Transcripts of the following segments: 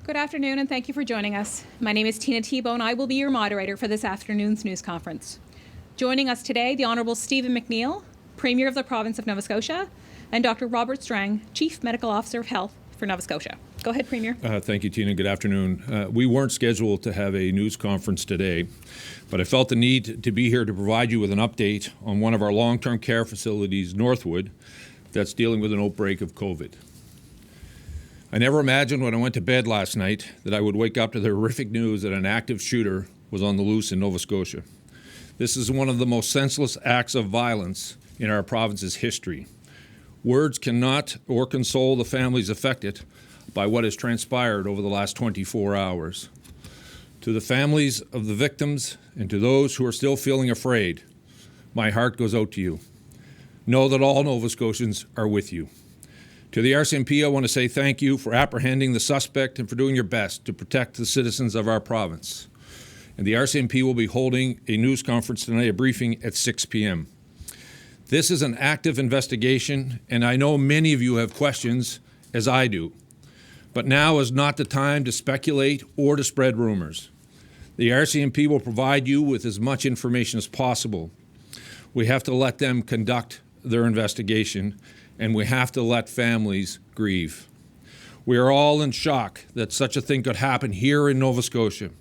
Good afternoon, and thank you for joining us. My name is Tina Tebow, and I will be your moderator for this afternoon's news conference. Joining us today, the Honourable Stephen McNeil, Premier of the Province of Nova Scotia, and Dr. Robert Strang, Chief Medical Officer of Health for Nova Scotia. Go ahead, Premier. Thank you, Tina. Good afternoon. We weren't scheduled to have a news conference today, but I felt the need to be here to provide you with an update on one of our long-term care facilities, Northwood, that's dealing with an outbreak of COVID. I never imagined when I went to bed last night that I would wake up to the horrific news that an active shooter was on the loose in Nova Scotia. This is one of the most senseless acts of violence in our province's history. Words cannot or console the families affected by what has transpired over the last 24 hours. To the families of the victims and to those who are still feeling afraid, my heart goes out to you. Know that all Nova Scotians are with you. To the RCMP, I want to say thank you for apprehending the suspect and for doing your best to protect the citizens of our province. And the RCMP will be holding a news conference tonight, a briefing at 6 p.m. This is an active investigation, and I know many of you have questions, as I do. But now is not the time to speculate or to spread rumors. The RCMP will provide you with as much information as possible. We have to let them conduct their investigation, and we have to let families grieve. We are all in shock that such a thing could happen here in Nova Scotia. And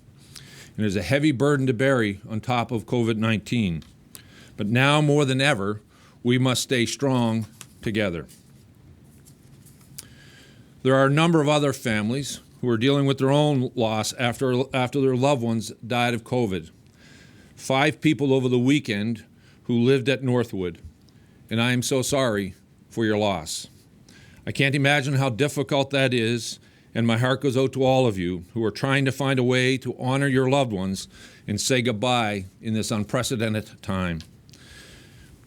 there's a heavy burden to bear on top of COVID-19. But now more than ever, we must stay strong together. There are a number of other families who are dealing with their own loss after their loved ones died of COVID. 5 people over the weekend who lived at Northwood, and I am so sorry for your loss. I can't imagine how difficult that is, and my heart goes out to all of you who are trying to find a way to honor your loved ones and say goodbye in this unprecedented time.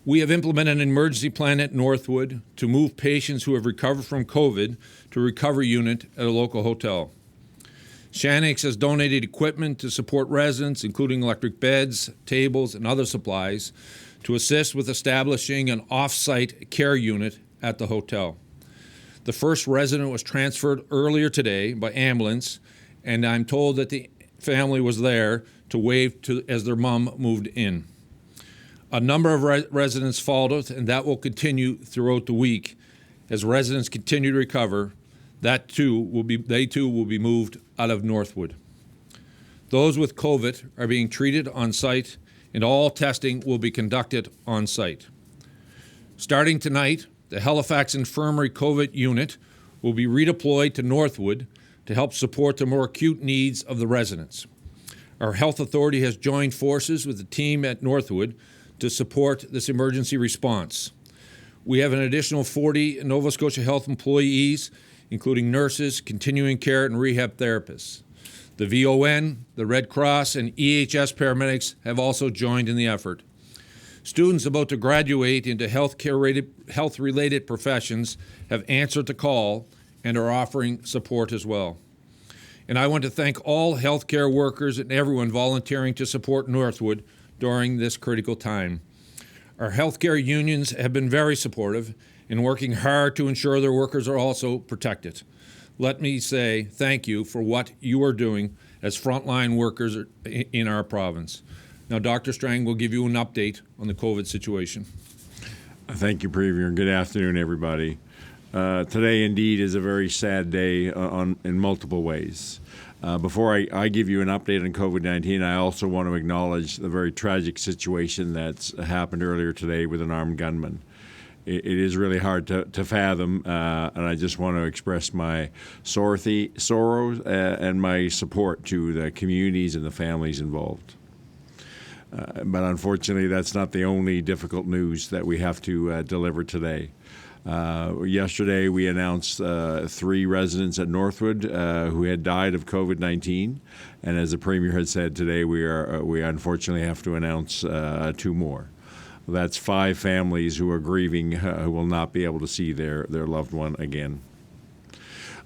We have implemented an emergency plan at Northwood to move patients who have recovered from COVID to a recovery unit at a local hotel. Shannix has donated equipment to support residents, including electric beds, tables, and other supplies, to assist with establishing an off-site care unit at the hotel. The first resident was transferred earlier today by ambulance, and I'm told that the family was there to wave as their mom moved in. A number of residents followed, and that will continue throughout the week. As residents continue to recover, they too will be moved out of Northwood. Those with COVID are being treated on site, and all testing will be conducted on site. Starting tonight, the Halifax Infirmary COVID unit will be redeployed to Northwood to help support the more acute needs of the residents. Our health authority has joined forces with the team at Northwood to support this emergency response. We have an additional 40 Nova Scotia Health employees, including nurses, continuing care, and rehab therapists. The VON, the Red Cross, and EHS paramedics have also joined in the effort. Students about to graduate into health-related professions have answered the call and are offering support as well. And I want to thank all healthcare workers and everyone volunteering to support Northwood during this critical time. Our healthcare unions have been very supportive in working hard to ensure their workers are also protected. Let me say thank you for what you are doing as frontline workers in our province. Now, Dr. Strang will give you an update on the COVID situation. Thank you, Premier. Good afternoon, everybody. Today, indeed, is a very sad day in multiple ways. Before I give you an update on COVID-19, I also want to acknowledge the very tragic situation that's happened earlier today with an armed gunman. It is really hard to fathom, and I just want to express my sorrow and my support to the communities and the families involved. But unfortunately, that's not the only difficult news that we have to deliver today. Yesterday, we announced 3 residents at Northwood who had died of COVID-19, and as the Premier had said today, we unfortunately have to announce 2 more. That's 5 families who are grieving who will not be able to see their loved one again.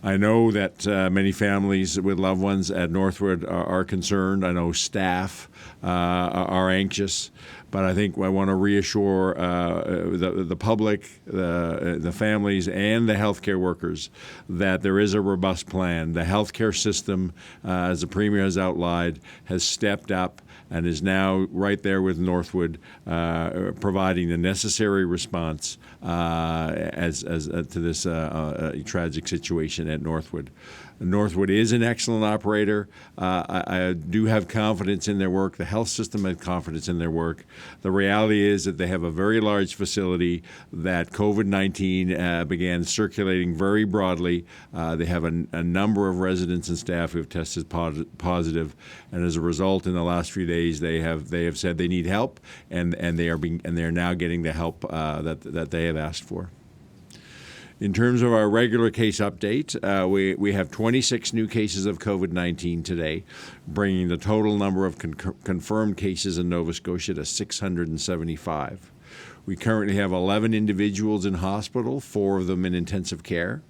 I know that many families with loved ones at Northwood are concerned. I know staff are anxious. But I think I want to reassure the public, the families, and the healthcare workers that there is a robust plan. The healthcare system, as the Premier has outlined, has stepped up and is now right there with Northwood, providing the necessary response to this tragic situation at Northwood. Northwood is an excellent operator. I do have confidence in their work. The health system has confidence in their work. The reality is that they have a very large facility that COVID-19 began circulating very broadly. They have a number of residents and staff who have tested positive, and as a result, in the last few days, they have said they need help, and they are now getting the help that they have asked for. In terms of our regular case update, we have 26 new cases of COVID-19 today, bringing the total number of confirmed cases in Nova Scotia to 675. We currently have 11 individuals in hospital, 4 of them in intensive care.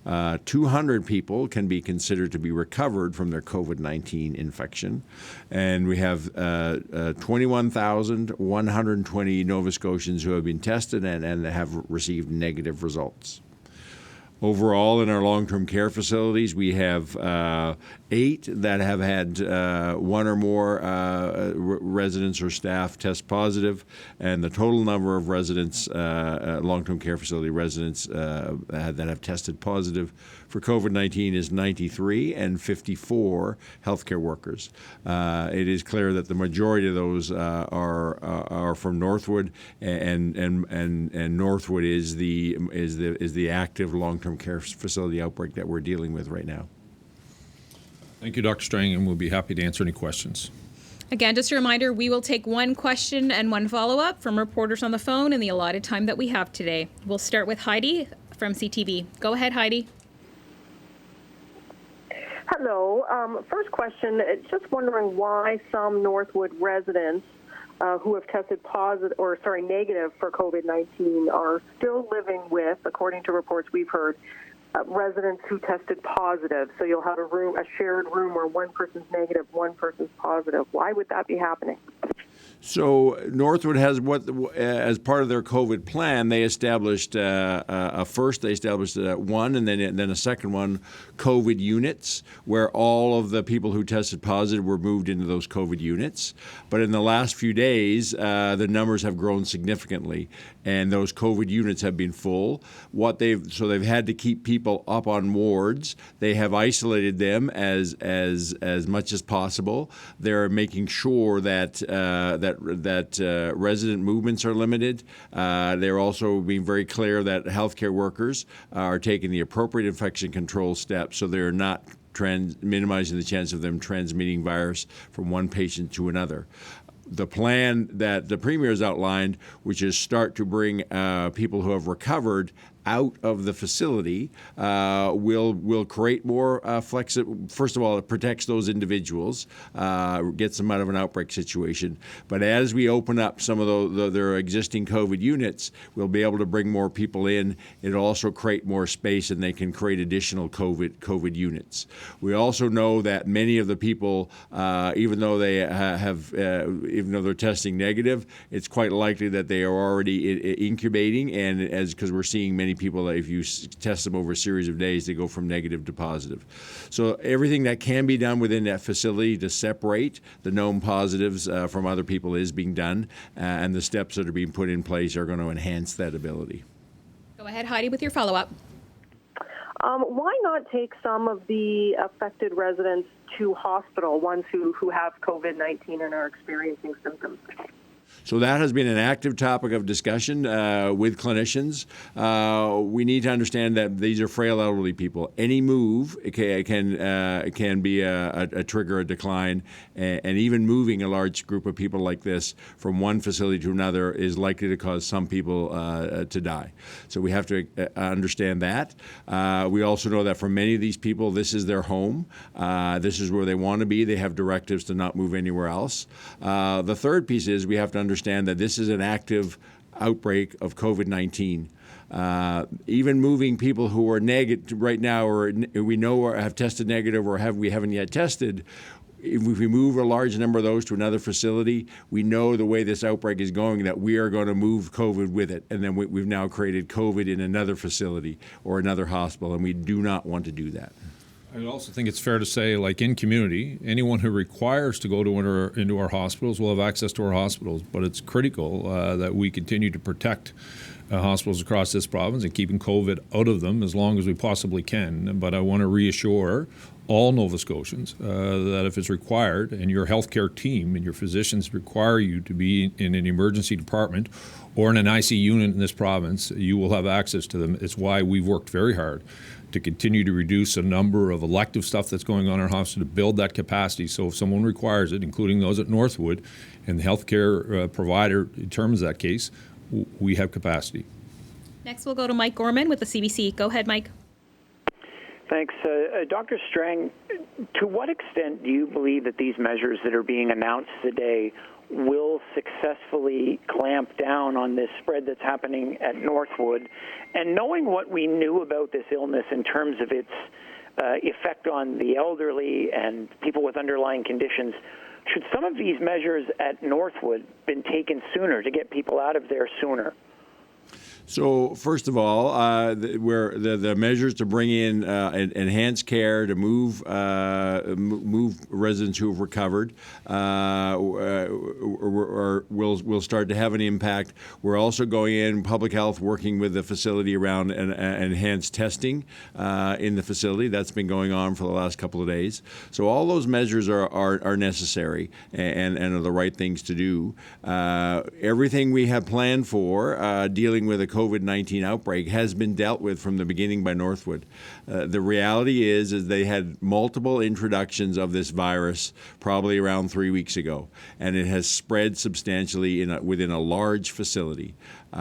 200 people can be considered to be recovered from their COVID-19 infection. And we have 21,120 Nova Scotians who have been tested and have received negative results. Overall, in our long-term care facilities, we have 8 that have had 1 or more residents or staff test positive, and the total number of residents, long-term care facility residents that have tested positive for COVID-19 is 93 and 54 healthcare workers. It is clear that the majority of those are from Northwood, and Northwood is the active long-term care facility outbreak that we're dealing with right now. Thank you, Dr. Strang, and we'll be happy to answer any questions. Again, just a reminder, we will take 1 question and 1 follow-up from reporters on the phone in the allotted time that we have today. We'll start with Heidi from CTV. Go ahead, Heidi. Hello. First question, just wondering why some Northwood residents who have tested negative for COVID-19 are still living with, according to reports we've heard, residents who tested positive. So you'll have a shared room where one person's negative, one person's positive. Why would that be happening? So Northwood has as part of their COVID plan, they established first they established one and then a second one, COVID units, where all of the people who tested positive were moved into those COVID units. But in the last few days, the numbers have grown significantly, and those COVID units have been full. They've had to keep people up on wards. They have isolated them as much as possible. They're making sure that resident movements are limited. They're also being very clear that healthcare workers are taking the appropriate infection control steps so they're not minimizing the chance of them transmitting virus from one patient to another. The plan that the Premier has outlined, which is start to bring people who have recovered out of the facility, will create more flexibility. First of all, it protects those individuals, gets them out of an outbreak situation. But as we open up some of their existing COVID units, we'll be able to bring more people in. It'll also create more space, and they can create additional COVID units. We also know that many of the people, even though they're testing negative, it's quite likely that they are already incubating, and because we're seeing many people that if you test them over a series of days, they go from negative to positive. So everything that can be done within that facility to separate the known positives from other people is being done, and the steps that are being put in place are going to enhance that ability. Go ahead, Heidi, with your follow-up. Why not take some of the affected residents to hospital, ones who have COVID-19 and are experiencing symptoms? So that has been an active topic of discussion with clinicians. We need to understand that these are frail elderly people. Any move can be a trigger, a decline, and even moving a large group of people like this from one facility to another is likely to cause some people to die. So we have to understand that. We also know that for many of these people, this is their home. This is where they want to be. They have directives to not move anywhere else. The third piece is we have to understand that this is an active outbreak of COVID-19. Even moving people who are negative right now, or we know or have tested negative, or we haven't yet tested. If we move a large number of those to another facility, we know the way this outbreak is going that we are going to move COVID with it. And then we've now created COVID in another facility or another hospital, and we do not want to do that. I also think it's fair to say, like in community, anyone who requires to go into our hospitals will have access to our hospitals. But it's critical that we continue to protect hospitals across this province and keeping COVID out of them as long as we possibly can. But I want to reassure all Nova Scotians that if it's required and your healthcare team and your physicians require you to be in an emergency department or in an IC unit in this province, you will have access to them. It's why we've worked very hard to continue to reduce a number of elective stuff that's going on in our hospital to build that capacity. So if someone requires it, including those at Northwood, and the healthcare provider determines that case, we have capacity. Next, we'll go to Mike Gorman with the CBC. Go ahead, Mike. Thanks. Dr. Strang, to what extent do you believe that these measures that are being announced today will successfully clamp down on this spread that's happening at Northwood? And knowing what we knew about this illness in terms of its effect on the elderly and people with underlying conditions, should some of these measures at Northwood been taken sooner to get people out of there sooner? So first of all, the measures to bring in enhanced care to move residents who have recovered will start to have an impact. We're also going in public health, working with the facility around enhanced testing in the facility. That's been going on for the last couple of days. So all those measures are necessary and are the right things to do. Everything we have planned for dealing with a COVID-19 outbreak has been dealt with from the beginning by Northwood. The reality is they had multiple introductions of this virus probably around 3 weeks ago, and it has spread substantially within a large facility. You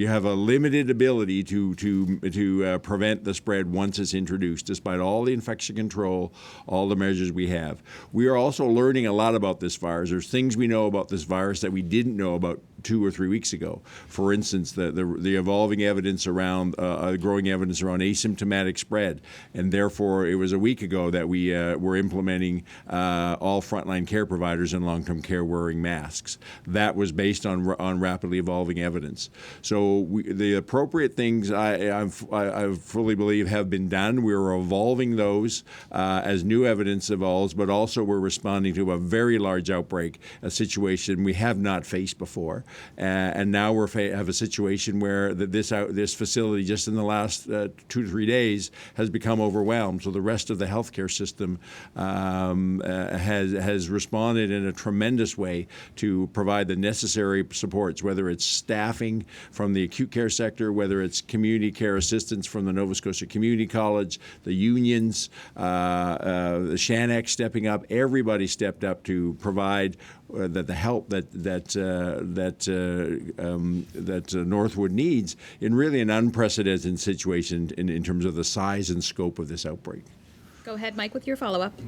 have a limited ability to prevent the spread once it's introduced, despite all the infection control, all the measures we have. We are also learning a lot about this virus. There's things we know about this virus that we didn't know about 2 or 3 weeks ago. For instance, the evolving evidence around, growing evidence around asymptomatic spread, and therefore it was a week ago that we were implementing all frontline care providers in long-term care wearing masks. That was based on rapidly evolving evidence. So the appropriate things I fully believe have been done. We're evolving those as new evidence evolves, but also we're responding to a very large outbreak, a situation we have not faced before. And now we have a situation where this facility just in the last 2 to 3 days has become overwhelmed. So the rest of the healthcare system has responded in a tremendous way to provide the necessary supports, whether it's staffing from the acute care sector, whether it's community care assistance from the Nova Scotia Community College, the unions, the Shanex stepping up. Everybody stepped up to provide the help that Northwood needs in really an unprecedented situation in terms of the size and scope of this outbreak. Go ahead, Mike, with your follow-up.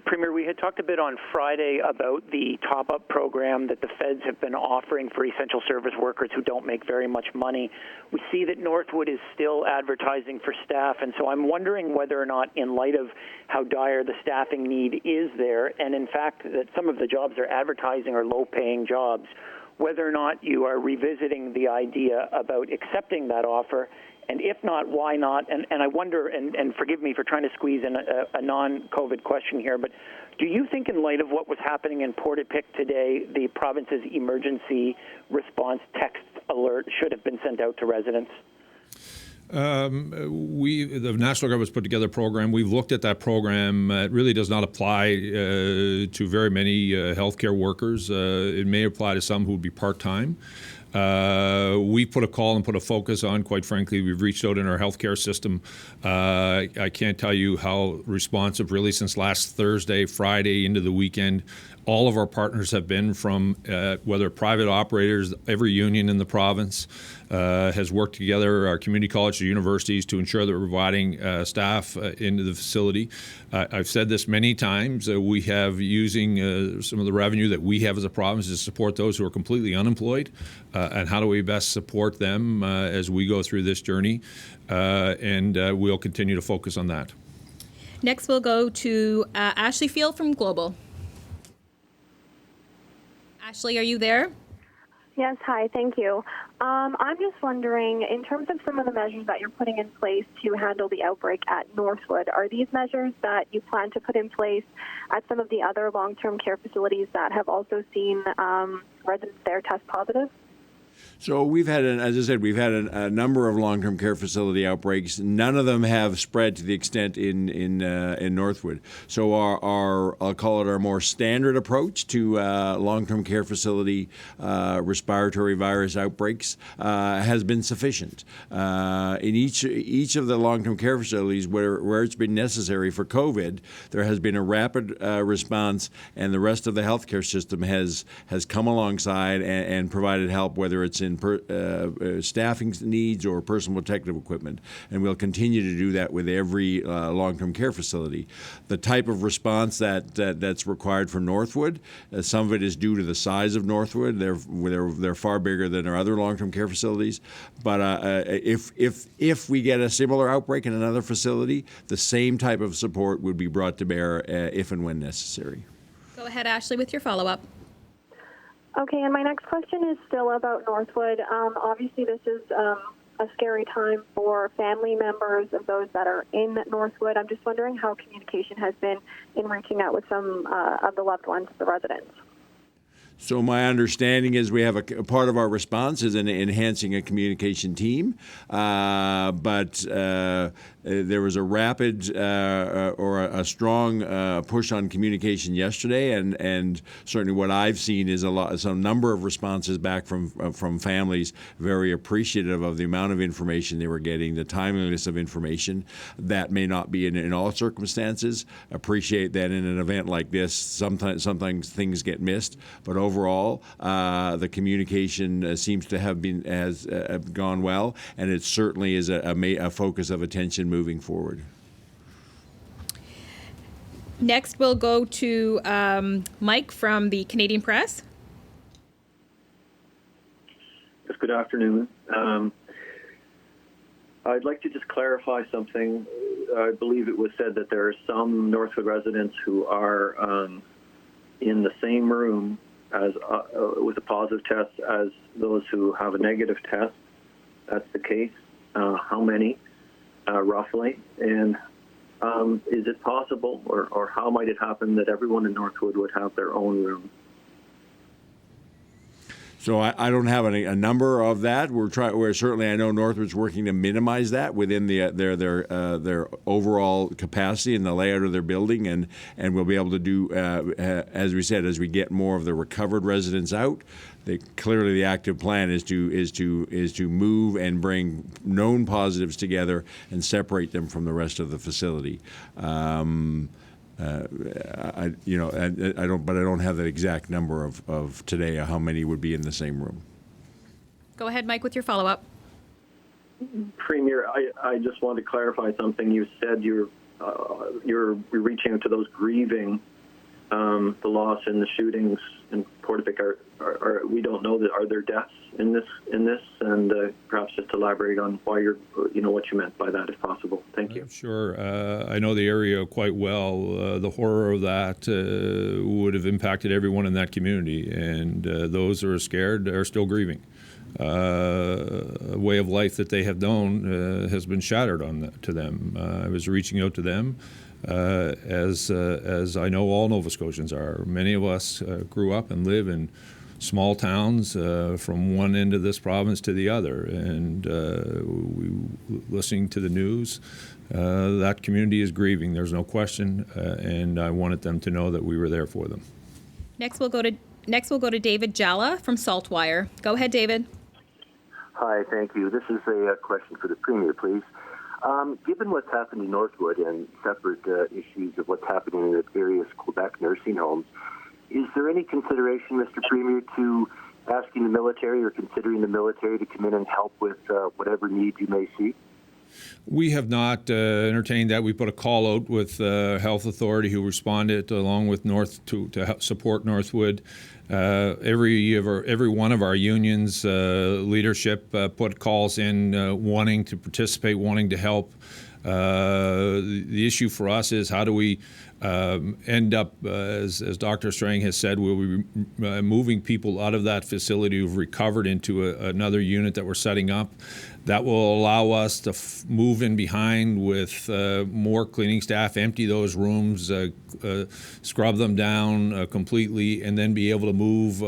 Premier, we had talked a bit on Friday about the top-up program that the feds have been offering for essential service workers who don't make very much money. We see that Northwood is still advertising for staff, and so I'm wondering whether or not, in light of how dire the staffing need is there, and in fact that some of the jobs they're advertising are low-paying jobs, whether or not you are revisiting the idea about accepting that offer. And if not, why not? And I wonder, and forgive me for trying to squeeze in a non-COVID question here, but do you think in light of what was happening in Portapique today, the province's emergency response text alert should have been sent out to residents? The national government's put together a program. We've looked at that program. It really does not apply to very many healthcare workers. It may apply to some who would be part-time. We put a call and put a focus on, quite frankly, we've reached out in our healthcare system. I can't tell you how responsive, really, since last Thursday, Friday, into the weekend, all of our partners have been, from whether private operators, every union in the province, has worked together, our community college, the universities, to ensure that we're providing staff into the facility. I've said this many times. We have using some of the revenue that we have as a province to support those who are completely unemployed, and how do we best support them as we go through this journey, and we'll continue to focus on that. Next, we'll go to Ashley Field from Global. Ashley, are you there? Yes, hi, thank you. I'm just wondering, in terms of some of the measures that you're putting in place to handle the outbreak at Northwood, are these measures that you plan to put in place at some of the other long-term care facilities that have also seen residents there test positive? So we've had, as I said, we've had a number of long-term care facility outbreaks. None of them have spread to the extent in Northwood. So our I'll call it our more standard approach to long-term care facility respiratory virus outbreaks has been sufficient. In each of the long-term care facilities where it's been necessary for COVID, there has been a rapid response, and the rest of the healthcare system has come alongside and provided help, whether it's in staffing needs or personal protective equipment, and we'll continue to do that with every long-term care facility. The type of response that's required for Northwood, some of it is due to the size of Northwood. They're far bigger than our other long-term care facilities. But if we get a similar outbreak in another facility, the same type of support would be brought to bear if and when necessary. Go ahead, Ashley, with your follow-up. Okay, and my next question is still about Northwood. Obviously, this is a scary time for family members of those that are in Northwood. I'm just wondering how communication has been in reaching out with some of the loved ones of the residents. So my understanding is we have a part of our response is in enhancing a communication team, but there was a rapid or a strong push on communication yesterday, and certainly what I've seen is some number of responses back from families very appreciative of the amount of information they were getting, the timeliness of information. That may not be in all circumstances. Appreciate that in an event like this, sometimes things get missed, but overall, the communication seems to have gone well, and it certainly is a focus of attention moving forward. Next, we'll go to Mike from the Canadian Press. Yes, good afternoon. I'd like to just clarify something. I believe it was said that there are some Northwood residents who are in the same room as with a positive test as those who have a negative test. That's the case. How many, roughly? And is it possible, or how might it happen that everyone in Northwood would have their own room? So I don't have a number of that. We're certainly, I know Northwood's working to minimize that within their overall capacity and the layout of their building, and we'll be able to do as we said, as we get more of the recovered residents out. Clearly, the active plan is to move and bring known positives together and separate them from the rest of the facility. I don't have that exact number of today how many would be in the same room. Go ahead, Mike, with your follow-up. Premier, I just want to clarify something. You said you're reaching out to those grieving the loss in the shootings in Portapique. We don't know that. Are there deaths in this? And perhaps just elaborate on why what you meant by that, if possible. Thank you. Sure. I know the area quite well. The horror of that would have impacted everyone in that community, and those who are scared are still grieving. A way of life that they have known has been shattered to them. I was reaching out to them. As I know all Nova Scotians are. Many of us grew up and live in small towns from one end of this province to the other, and listening to the news, that community is grieving. There's no question, and I wanted them to know that we were there for them. Next, we'll go to David Jalla from Saltwire. Go ahead, David. Hi, thank you. This is a question for the Premier, please. Given what's happened in Northwood and separate issues of what's happening in the various Quebec nursing homes, is there any consideration, Mr. Premier, to asking the military or considering the military to come in and help with whatever needs you may see? We have not entertained that. We put a call out with Health Authority, who responded along with to support Northwood. Every one of our unions leadership put calls in wanting to participate, wanting to help. The issue for us is how do we end up, as Dr. Strang has said, we'll be moving people out of that facility who've recovered into another unit that we're setting up. That will allow us to move in behind with more cleaning staff, empty those rooms, scrub them down completely, and then be able to move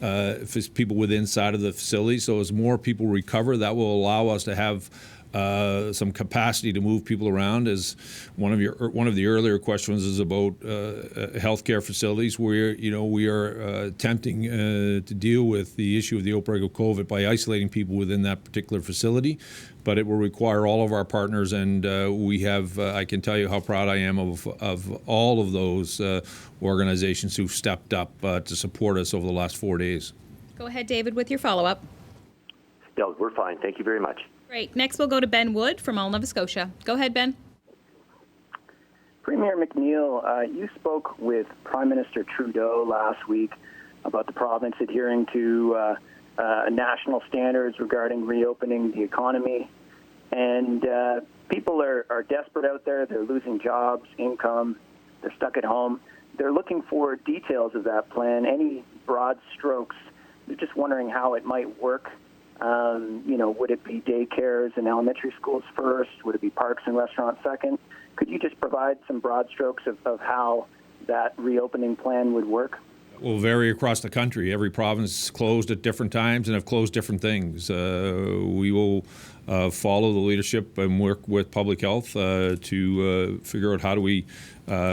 if it's people within inside of the facility. So as more people recover, that will allow us to have some capacity to move people around. As one of the earlier questions is about healthcare facilities, where we are attempting to deal with the issue of the outbreak of COVID by isolating people within that particular facility. But it will require all of our partners, and we have. I can tell you how proud I am of all of those organizations who've stepped up to support us over the last 4 days. Go ahead, David, with your follow-up. Yeah, we're fine. Thank you very much. Great. Next, we'll go to Ben Wood from all Nova Scotia. Go ahead, Ben. Premier McNeil, you spoke with Prime Minister Trudeau last week about the province adhering to national standards regarding reopening the economy. And people are desperate out there. They're losing jobs, income. They're stuck at home. They're looking for details of that plan, any broad strokes. They're just wondering how it might work. Would it be daycares and elementary schools first? Would it be parks and restaurants second? Could you just provide some broad strokes of how that reopening plan would work? Will vary across the country. Every province closed at different times and have closed different things. We will follow the leadership and work with public health to figure out how do we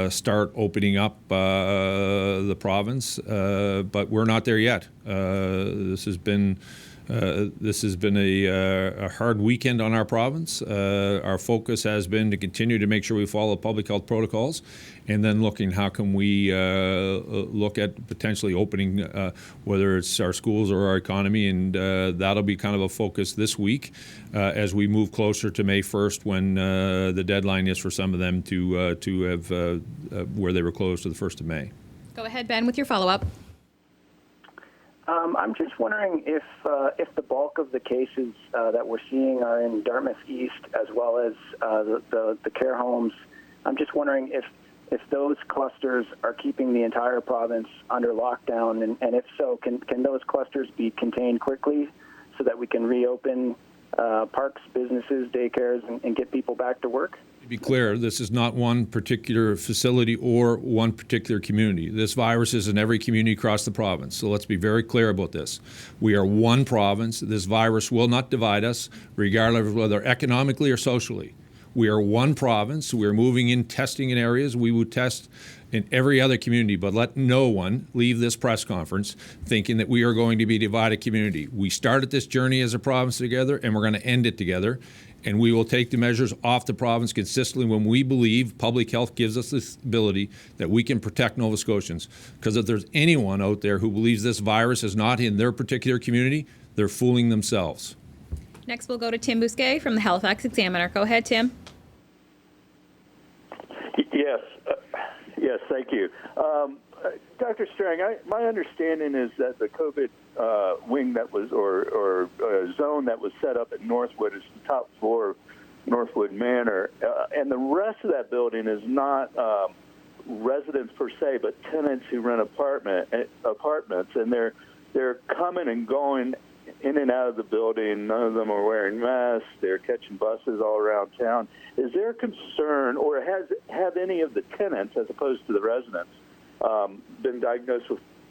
start opening up the province. But we're not there yet. This has been a hard weekend on our province. Our focus has been to continue to make sure we follow public health protocols, and then looking how can we look at potentially opening, whether it's our schools or our economy, and that'll be kind of a focus this week as we move closer to May 1st, when the deadline is for some of them to have where they were closed to the 1st of May. Go ahead, Ben, with your follow-up. I'm just wondering if the bulk of the cases that we're seeing are in Dartmouth East, as well as the care homes. I'm just wondering if those clusters are keeping the entire province under lockdown, and if so, can those clusters be contained quickly so that we can reopen parks, businesses, daycares, and get people back to work? To be clear, this is not one particular facility or one particular community. This virus is in every community across the province. So let's be very clear about this. We are one province. This virus will not divide us, regardless of whether economically or socially. We are one province. We are moving in, testing in areas. We would test in every other community, but let no one leave this press conference thinking that we are going to be a divided community. We started this journey as a province together, and we're going to end it together. And we will take the measures off the province consistently when we believe public health gives us this ability that we can protect Nova Scotians. Because if there's anyone out there who believes this virus is not in their particular community, they're fooling themselves. Next, we'll go to Tim Bousquet from the Halifax Examiner. Go ahead, Tim. Yes, thank you. Dr. Strang, my understanding is that the COVID wing that was, or zone that was set up at Northwood is the top floor of Northwood Manor, and the rest of that building is not residents per se, but tenants who rent apartments, and they're coming and going in and out of the building. None of them are wearing masks. They're catching buses all around town. Is there concern, or have any of the tenants, as opposed to the residents, been diagnosed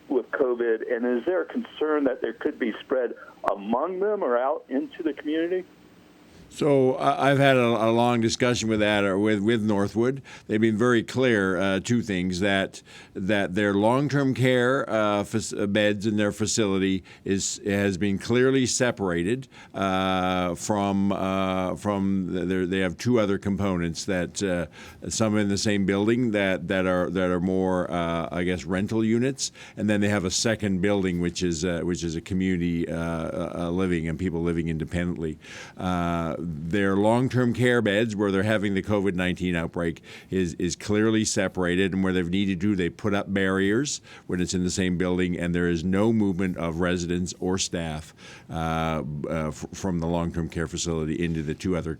with COVID, and is there a concern that there could be spread among them or out into the community? So I've had a long discussion with that with Northwood. They've been very clear, two things, that their long-term care beds in their facility has been clearly separated from they have two other components, that some in the same building that are more I guess rental units, and then they have a second building which is a community living and people living independently. Their long-term care beds, where they're having the COVID-19 outbreak, is clearly separated, and where they've needed to, they put up barriers when it's in the same building, and there is no movement of residents or staff from the long-term care facility into the two other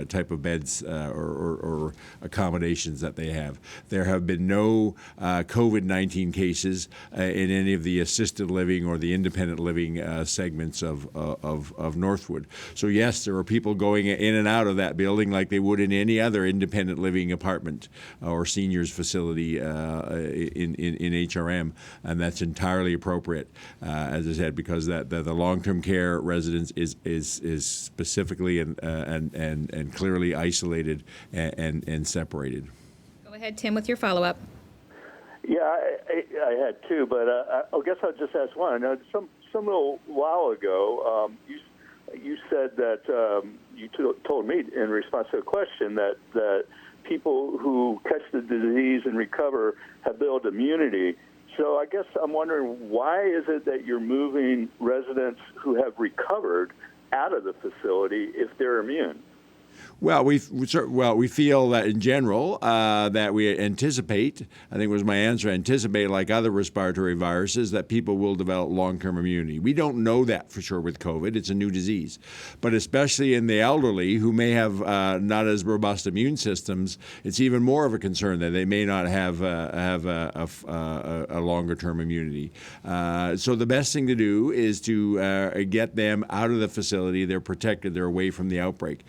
type of beds or accommodations that they have. There have been no COVID-19 cases in any of the assisted living or the independent living segments of Northwood. So yes, there are people going in and out of that building like they would in any other independent living apartment or seniors facility in HRM, and that's entirely appropriate, as I said, because the long-term care residence is specifically and clearly isolated and separated. Go ahead, Tim, with your follow-up. Yeah, I had two, but I guess I'll just ask one. Some little while ago, you said that you told me in response to a question that people who catch the disease and recover have built immunity. So I guess I'm wondering, why is it that you're moving residents who have recovered out of the facility if they're immune? Well, we feel that in general that we anticipate, I think was my answer, anticipate, like other respiratory viruses, that people will develop long-term immunity. We don't know that for sure with COVID. It's a new disease. But especially in the elderly who may have not as robust immune systems, it's even more of a concern that they may not have a longer-term immunity. So the best thing to do is to get them out of the facility. They're protected. They're away from the outbreak.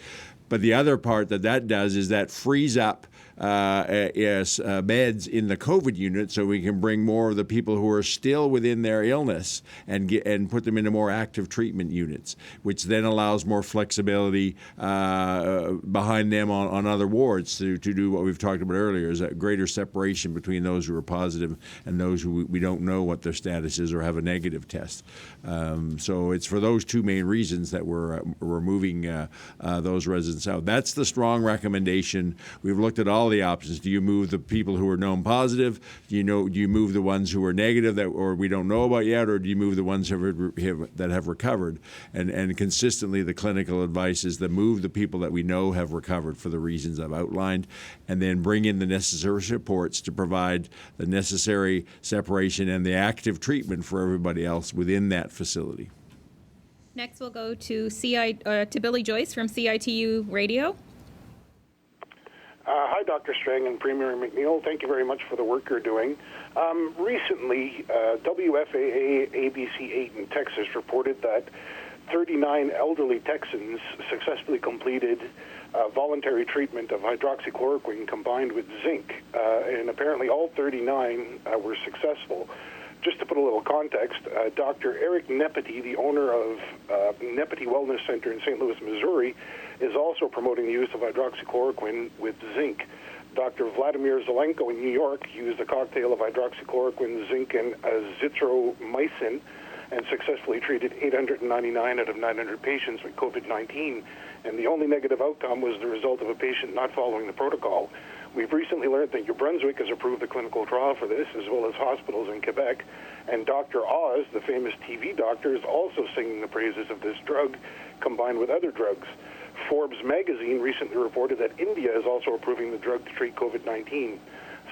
But the other part that does is that frees up beds in the COVID unit, so we can bring more of the people who are still within their illness and put them into more active treatment units, which then allows more flexibility behind them on other wards to do what we've talked about earlier, is a greater separation between those who are positive and those who we don't know what their status is or have a negative test. So it's for those two main reasons that we're moving those residents out. That's the strong recommendation. We've looked at all the options. Do you move the people who are known positive? Do you move the ones who are negative or we don't know about yet, or do you move the ones that have recovered? And consistently, the clinical advice is to move the people that we know have recovered for the reasons I've outlined, and then bring in the necessary supports to provide the necessary separation and the active treatment for everybody else within that facility. Next, we'll go to Billy Joyce from CITU Radio. Hi, Dr. Strang and Premier McNeil. Thank you very much for the work you're doing. Recently, WFAA ABC8 in Texas reported that 39 elderly Texans successfully completed voluntary treatment of hydroxychloroquine combined with zinc, and apparently all 39 were successful. Just to put a little context, Dr. Eric Nepety, the owner of Nepety Wellness Center in St. Louis, Missouri, is also promoting the use of hydroxychloroquine with zinc. Dr. Vladimir Zelenko in New York used a cocktail of hydroxychloroquine, zinc, and azithromycin and successfully treated 899 out of 900 patients with COVID-19. And the only negative outcome was the result of a patient not following the protocol. We've recently learned that New Brunswick has approved a clinical trial for this, as well as hospitals in Quebec. And Dr. Oz, the famous TV doctor, is also singing the praises of this drug, combined with other drugs. Forbes magazine recently reported that India is also approving the drug to treat COVID-19.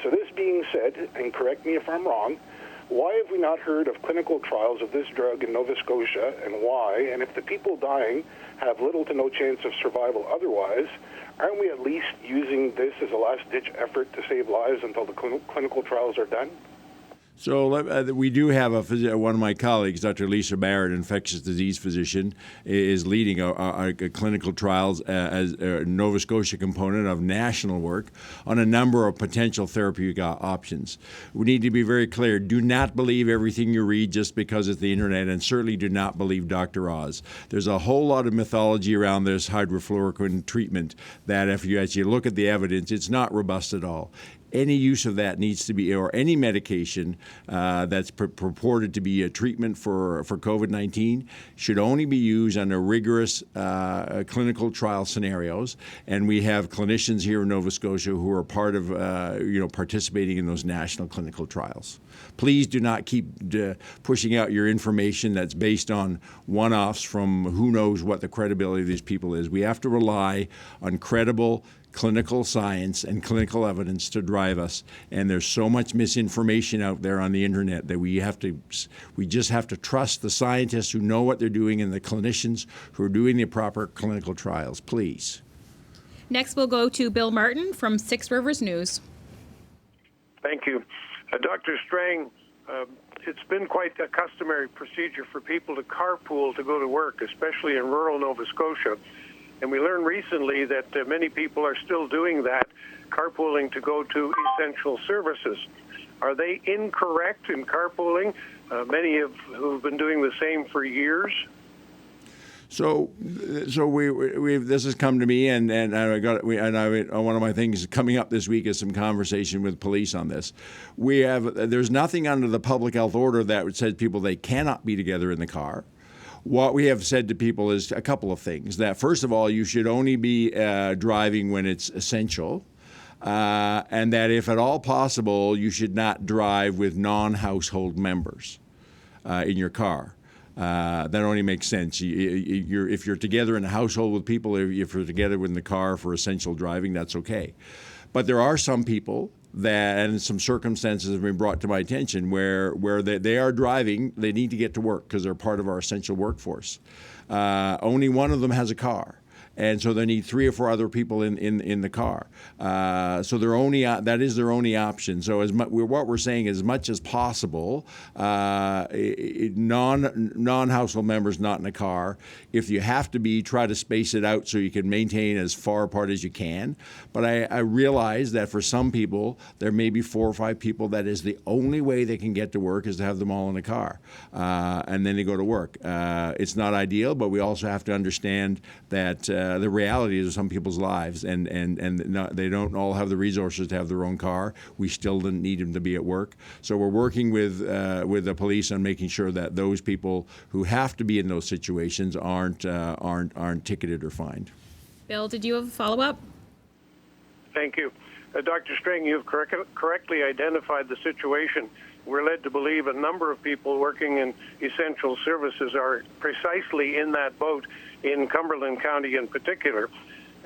So this being said, and correct me if I'm wrong, why have we not heard of clinical trials of this drug in Nova Scotia, and why? And if the people dying have little to no chance of survival otherwise, aren't we at least using this as a last-ditch effort to save lives until the clinical trials are done? So we do have one of my colleagues, Dr. Lisa Barrett, infectious disease physician, is leading a clinical trials as a Nova Scotia component of national work on a number of potential therapeutic options. We need to be very clear. Do not believe everything you read just because it's the internet, and certainly do not believe Dr. Oz. There's a whole lot of mythology around this hydrofluorocarbon treatment that if you actually look at the evidence, it's not robust at all. Any use of that needs to be, or any medication that's purported to be a treatment for COVID-19 should only be used under rigorous clinical trial scenarios. And we have clinicians here in Nova Scotia who are part of, participating in those national clinical trials. Please do not keep pushing out your information that's based on one-offs from who knows what the credibility of these people is. We have to rely on credible clinical science and clinical evidence to drive us, and there's so much misinformation out there on the internet that we just have to trust the scientists who know what they're doing and the clinicians who are doing the proper clinical trials, please. Next, we'll go to Bill Martin from Six Rivers News. Thank you. Dr. Strang, it's been quite a customary procedure for people to carpool to go to work, especially in rural Nova Scotia. And we learned recently that many people are still doing that, carpooling to go to essential services. Are they incorrect in carpooling? Many who've been doing the same for years. So we this has come to me, and one of my things coming up this week is some conversation with police on this. There's nothing under the public health order that says people they cannot be together in the car. What we have said to people is a couple of things. That first of all, you should only be driving when it's essential, and that if at all possible, you should not drive with non-household members in your car. That only makes sense. If you're together in a household with people, if you're together in the car for essential driving, that's okay. But there are some people that, and some circumstances have been brought to my attention where they are driving, they need to get to work because they're part of our essential workforce. Only one of them has a car. And so they need 3 or 4 other people in the car. So that is their only option. So what we're saying is, as much as possible, non-household members not in a car. If you have to be, try to space it out so you can maintain as far apart as you can. But I realize that for some people, there may be 4 or 5 people that is the only way they can get to work is to have them all in a car. And then they go to work. It's not ideal, but we also have to understand that the reality of some people's lives, and they don't all have the resources to have their own car. We still didn't need them to be at work. So we're working with the police on making sure that those people who have to be in those situations aren't ticketed or fined. Bill, did you have a follow-up? Thank you. Dr. Strang, you've correctly identified the situation. We're led to believe a number of people working in essential services are precisely in that boat, in Cumberland County in particular.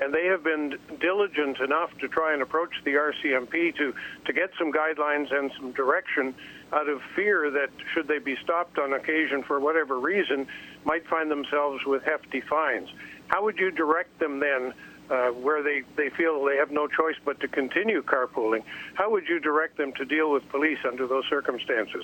And they have been diligent enough to try and approach the RCMP to get some guidelines and some direction out of fear that, should they be stopped on occasion for whatever reason, might find themselves with hefty fines. How would you direct them then, where they feel they have no choice but to continue carpooling? How would you direct them to deal with police under those circumstances?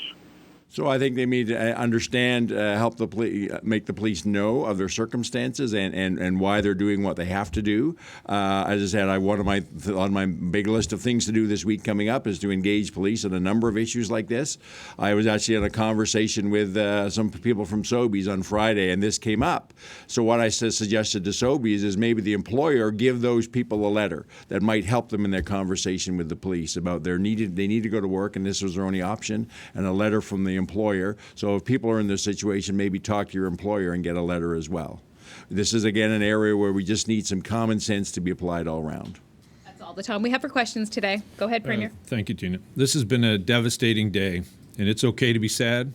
So I think they need to understand, help the make the police know of their circumstances and why they're doing what they have to do. As I said, on my big list of things to do this week coming up is to engage police on a number of issues like this. I was actually in a conversation with some people from Sobeys on Friday, and this came up. So what I suggested to Sobeys is maybe the employer give those people a letter that might help them in their conversation with the police about they need to go to work, and this was their only option, and a letter from the employer. So if people are in this situation, maybe talk to your employer and get a letter as well. This is, again, an area where we just need some common sense to be applied all around. That's all the time we have for questions today. Go ahead, Premier. Thank you, Tina. This has been a devastating day, and it's okay to be sad.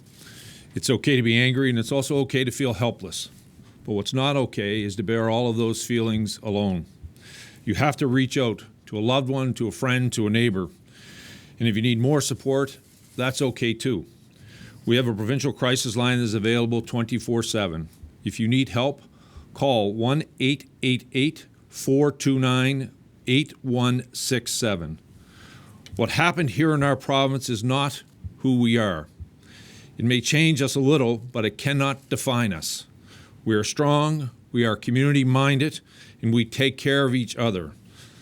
It's okay to be angry, and it's also okay to feel helpless. But what's not okay is to bear all of those feelings alone. You have to reach out to a loved one, to a friend, to a neighbor. And if you need more support, that's okay too. We have a provincial crisis line that is available 24/7. If you need help, call 1-888-429-8167. What happened here in our province is not who we are. It may change us a little, but it cannot define us. We are strong, we are community-minded, and we take care of each other.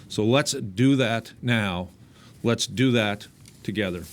So let's do that now. Let's do that together.